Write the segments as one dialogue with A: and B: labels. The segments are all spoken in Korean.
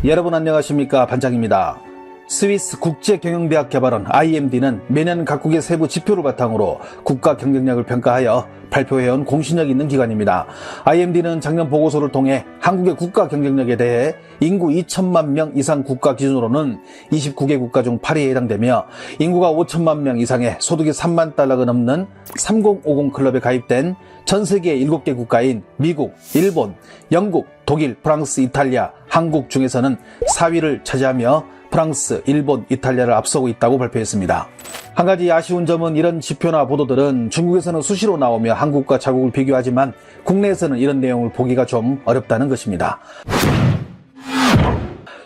A: 여러분 안녕하십니까, 반장입니다. 스위스 국제경영대학 개발원 IMD는 매년 각국의 세부 지표를 바탕으로 국가 경쟁력을 평가하여 발표해온 공신력 있는 기관입니다. IMD는 작년 보고서를 통해 한국의 국가 경쟁력에 대해 인구 2천만 명 이상 국가 기준으로는 29개 국가 중 8위에 해당되며 인구가 5천만 명 이상의 소득이 3만 달러가 넘는 3050 클럽에 가입된 전 세계 7개 국가인 미국, 일본, 영국, 독일, 프랑스, 이탈리아, 한국 중에서는 4위를 차지하며 프랑스, 일본, 이탈리아를 앞서고 있다고 발표했습니다. 한 가지 아쉬운 점은 이런 지표나 보도들은 중국에서는 수시로 나오며 한국과 자국을 비교하지만 국내에서는 이런 내용을 보기가 좀 어렵다는 것입니다.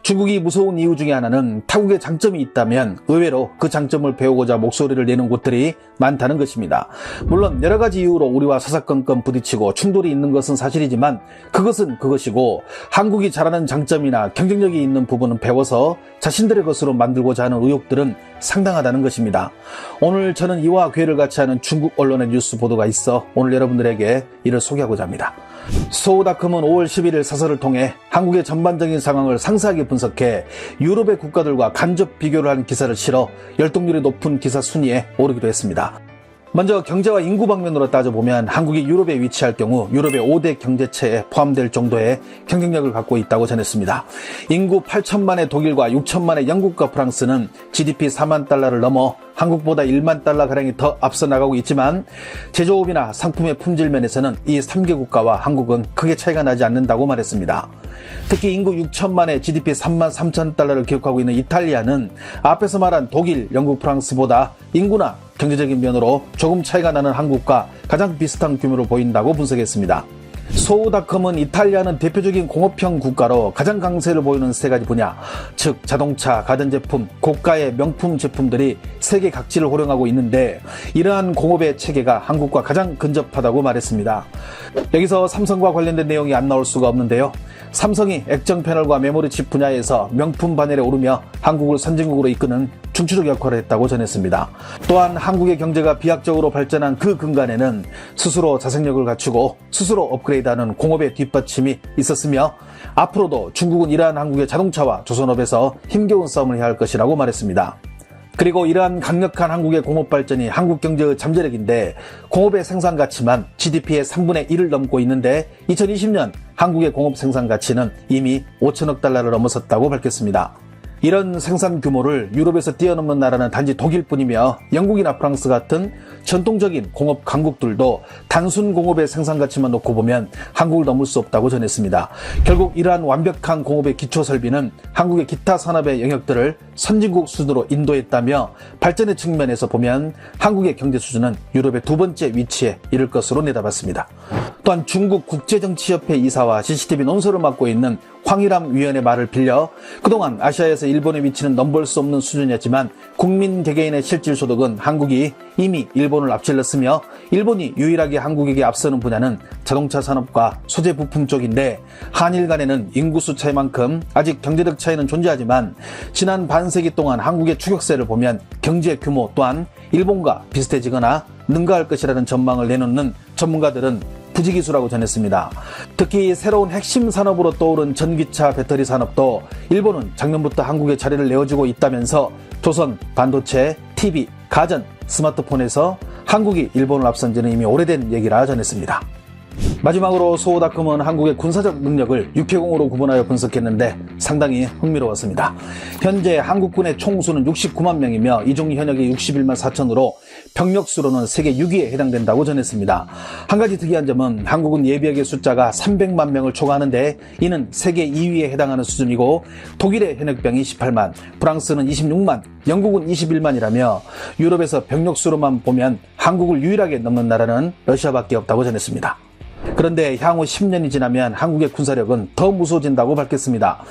A: 중국이 무서운 이유 중에 하나는 타국의 장점이 있다면 의외로 그 장점을 배우고자 목소리를 내는 곳들이 많다는 것입니다. 물론 여러 가지 이유로 우리와 사사건건 부딪히고 충돌이 있는 것은 사실이지만 그것은 그것이고 한국이 잘하는 장점이나 경쟁력이 있는 부분은 배워서 자신들의 것으로 만들고자 하는 의욕들은 상당하다는 것입니다. 오늘 저는 이와 괴를 같이 하는 중국 언론의 뉴스 보도가 있어 오늘 여러분들에게 이를 소개하고자 합니다. 소우닷컴은 5월 11일 사설을 통해 한국의 전반적인 상황을 상세하게 분석해 유럽의 국가들과 간접 비교를 하는 기사를 실어 열독률이 높은 기사 순위에 오르기도 했습니다. 먼저 경제와 인구 방면으로 따져보면 한국이 유럽에 위치할 경우 유럽의 5대 경제체에 포함될 정도의 경쟁력을 갖고 있다고 전했습니다. 인구 8천만의 독일과 6천만의 영국과 프랑스는 GDP 4만 달러를 넘어 한국보다 1만 달러가량이 더 앞서 나가고 있지만 제조업이나 상품의 품질 면에서는 이 3개 국가와 한국은 크게 차이가 나지 않는다고 말했습니다. 특히 인구 6천만의 GDP 3만 3천 달러를 기록하고 있는 이탈리아는 앞에서 말한 독일, 영국, 프랑스보다 인구나 경제적인 면으로 조금 차이가 나는 한국과 가장 비슷한 규모를 보인다고 분석했습니다. 소우닷컴은 이탈리아는 대표적인 공업형 국가로 가장 강세를 보이는 세 가지 분야, 즉 자동차, 가전제품, 고가의 명품 제품들이 세계 각지를 호령하고 있는데 이러한 공업의 체계가 한국과 가장 근접하다고 말했습니다. 여기서 삼성과 관련된 내용이 안 나올 수가 없는데요. 삼성이 액정 패널과 메모리 칩 분야에서 명품 반열에 오르며 한국을 선진국으로 이끄는 중추적 역할을 했다고 전했습니다. 또한 한국의 경제가 비약적으로 발전한 그 근간에는 스스로 자생력을 갖추고 스스로 업그레이드하는 공업의 뒷받침이 있었으며 앞으로도 중국은 이러한 한국의 자동차와 조선업에서 힘겨운 싸움을 해야 할 것이라고 말했습니다. 그리고 이러한 강력한 한국의 공업 발전이 한국 경제의 잠재력인데 공업의 생산 가치만 GDP의 3분의 1을 넘고 있는데 2020년 한국의 공업 생산 가치는 이미 5천억 달러를 넘어섰다고 밝혔습니다. 이런 생산 규모를 유럽에서 뛰어넘는 나라는 단지 독일뿐이며 영국이나 프랑스 같은 전통적인 공업 강국들도 단순 공업의 생산 가치만 놓고 보면 한국을 넘을 수 없다고 전했습니다. 결국 이러한 완벽한 공업의 기초 설비는 한국의 기타 산업의 영역들을 선진국 수준으로 인도했다며 발전의 측면에서 보면 한국의 경제 수준은 유럽의 두 번째 위치에 이를 것으로 내다봤습니다. 또한 중국 국제정치협회 이사와 CCTV 논설을 맡고 있는 황희람 위원의 말을 빌려 그동안 아시아에서 일본의 위치는 넘볼 수 없는 수준이었지만 국민 개개인의 실질 소득은 한국이 이미 일본을 앞질렀으며 일본이 유일하게 한국에게 앞서는 분야는 자동차 산업과 소재 부품 쪽인데 한일 간에는 인구수 차이만큼 아직 경제적 차이는 존재하지만 지난 반세기 동안 한국의 추격세를 보면 경제 규모 또한 일본과 비슷해지거나 능가할 것이라는 전망을 내놓는 전문가들은 부지기수라고 전했습니다. 특히 새로운 핵심 산업으로 떠오른 전기차 배터리 산업도 일본은 작년부터 한국에 자리를 내어주고 있다면서 조선, 반도체, TV, 가전, 스마트폰에서 한국이 일본을 앞선 지는 이미 오래된 얘기라 전했습니다. 마지막으로 소우닷컴은 한국의 군사적 능력을 육해공으로 구분하여 분석했는데 상당히 흥미로웠습니다. 현재 한국군의 총수는 69만 명이며 이중 현역이 61만 4천으로 병력수로는 세계 6위에 해당된다고 전했습니다. 한 가지 특이한 점은 한국은 예비역의 숫자가 300만 명을 초과하는데 이는 세계 2위에 해당하는 수준이고 독일의 현역병이 18만, 프랑스는 26만, 영국은 21만이라며 유럽에서 병력수로만 보면 한국을 유일하게 넘는 나라는 러시아밖에 없다고 전했습니다. 그런데 향후 10년이 지나면 한국의 군사력은 더 무서워진다고 밝혔습니다.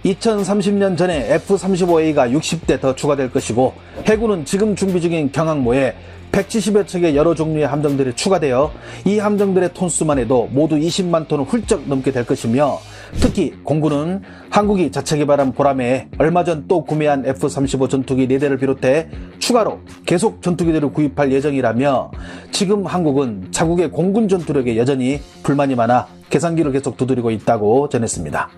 A: 2030년 전에 F-35A가 60대 더 추가될 것이고 해군은 지금 준비 중인 경항모에 170여 척의 여러 종류의 함정들이 추가되어 이 함정들의 톤수만 해도 모두 20만 톤을 훌쩍 넘게 될 것이며 특히 공군은 한국이 자체 개발한 보람에 얼마 전 또 구매한 F-35 전투기 4대를 비롯해 추가로 계속 전투기들을 구입할 예정이라며 지금 한국은 자국의 공군 전투력에 여전히 불만이 많아 계산기를 계속 두드리고 있다고 전했습니다.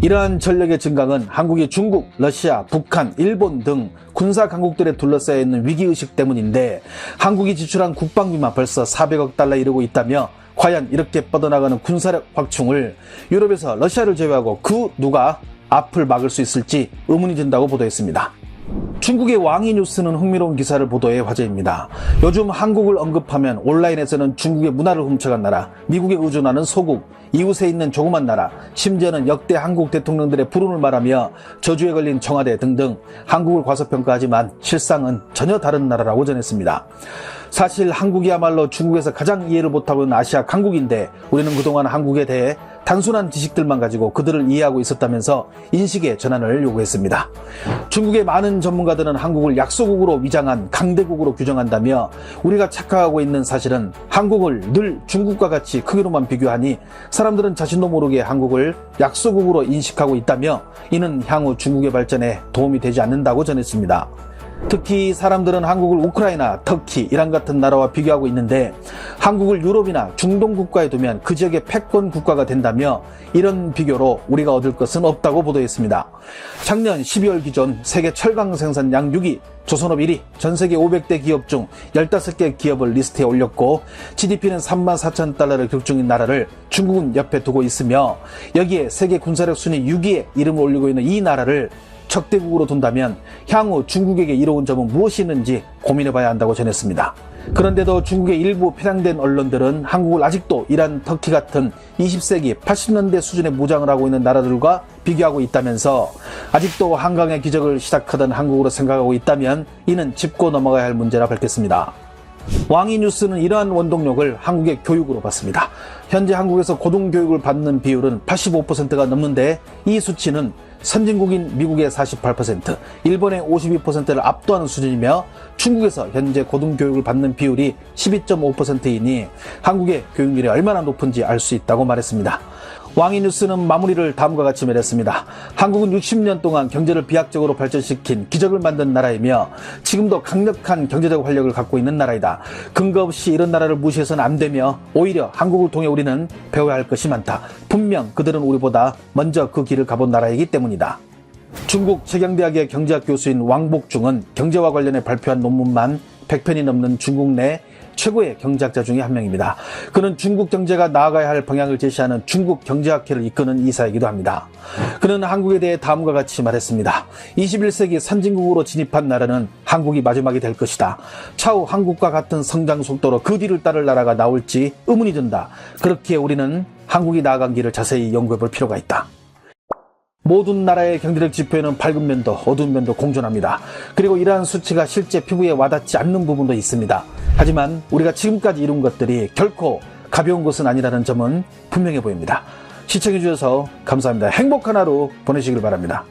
A: 이러한 전력의 증강은 한국이 중국, 러시아, 북한, 일본 등 군사 강국들에 둘러싸여 있는 위기의식 때문인데 한국이 지출한 국방비만 벌써 400억 달러에 이르고 있다며 과연 이렇게 뻗어나가는 군사력 확충을 유럽에서 러시아를 제외하고 그 누가 앞을 막을 수 있을지 의문이 든다고 보도했습니다. 중국의 왕이뉴스는 흥미로운 기사를 보도해 화제입니다. 요즘 한국을 언급하면 온라인에서는 중국의 문화를 훔쳐간 나라, 미국에 의존하는 소국, 이웃에 있는 조그만 나라, 심지어는 역대 한국 대통령들의 불운을 말하며 저주에 걸린 청와대 등등 한국을 과소평가하지만 실상은 전혀 다른 나라라고 전했습니다. 사실 한국이야말로 중국에서 가장 이해를 못하고 있는 아시아 강국인데 우리는 그동안 한국에 대해 단순한 지식들만 가지고 그들을 이해하고 있었다면서 인식의 전환을 요구했습니다. 중국의 많은 전문가들은 한국을 약소국으로 위장한 강대국으로 규정한다며 우리가 착각하고 있는 사실은 한국을 늘 중국과 같이 크기로만 비교하니 사람들은 자신도 모르게 한국을 약소국으로 인식하고 있다며 이는 향후 중국의 발전에 도움이 되지 않는다고 전했습니다. 특히 사람들은 한국을 우크라이나, 터키, 이란 같은 나라와 비교하고 있는데 한국을 유럽이나 중동 국가에 두면 그 지역의 패권 국가가 된다며 이런 비교로 우리가 얻을 것은 없다고 보도했습니다. 작년 12월 기준 세계 철강 생산량 6위, 조선업 1위, 전 세계 500대 기업 중 15개 기업을 리스트에 올렸고 GDP는 3만 4천 달러를 기록 중인 나라를 중국은 옆에 두고 있으며 여기에 세계 군사력 순위 6위에 이름을 올리고 있는 이 나라를 적대국으로 둔다면 향후 중국에게 이로운 점은 무엇이 있는지 고민해봐야 한다고 전했습니다. 그런데도 중국의 일부 편향된 언론들은 한국을 아직도 이란, 터키 같은 20세기 80년대 수준의 무장을 하고 있는 나라들과 비교하고 있다면서 아직도 한강의 기적을 시작하던 한국으로 생각하고 있다면 이는 짚고 넘어가야 할 문제라 밝혔습니다. 왕이뉴스는 이러한 원동력을 한국의 교육으로 봤습니다. 현재 한국에서 고등교육을 받는 비율은 85%가 넘는데 이 수치는 선진국인 미국의 48%, 일본의 52%를 압도하는 수준이며 중국에서 현재 고등교육을 받는 비율이 12.5%이니 한국의 교육률이 얼마나 높은지 알 수 있다고 말했습니다. 왕이뉴스는 마무리를 다음과 같이 말했습니다. 한국은 60년 동안 경제를 비약적으로 발전시킨 기적을 만든 나라이며 지금도 강력한 경제적 활력을 갖고 있는 나라이다. 근거 없이 이런 나라를 무시해서는 안 되며 오히려 한국을 통해 우리는 배워야 할 것이 많다. 분명 그들은 우리보다 먼저 그 길을 가본 나라이기 때문이다. 중국 최경대학의 경제학 교수인 왕복중은 경제와 관련해 발표한 논문만 100편이 넘는 중국 내 최고의 경제학자 중에 한 명입니다. 그는 중국 경제가 나아가야 할 방향을 제시하는 중국 경제학회를 이끄는 이사이기도 합니다. 그는 한국에 대해 다음과 같이 말했습니다. 21세기 선진국으로 진입한 나라는 한국이 마지막이 될 것이다. 차후 한국과 같은 성장 속도로 그 뒤를 따를 나라가 나올지 의문이 든다. 그렇기에 우리는 한국이 나아간 길을 자세히 연구해 볼 필요가 있다. 모든 나라의 경제력 지표에는 밝은 면도 어두운 면도 공존합니다. 그리고 이러한 수치가 실제 피부에 와닿지 않는 부분도 있습니다. 하지만 우리가 지금까지 이룬 것들이 결코 가벼운 것은 아니라는 점은 분명해 보입니다. 시청해 주셔서 감사합니다. 행복한 하루 보내시길 바랍니다.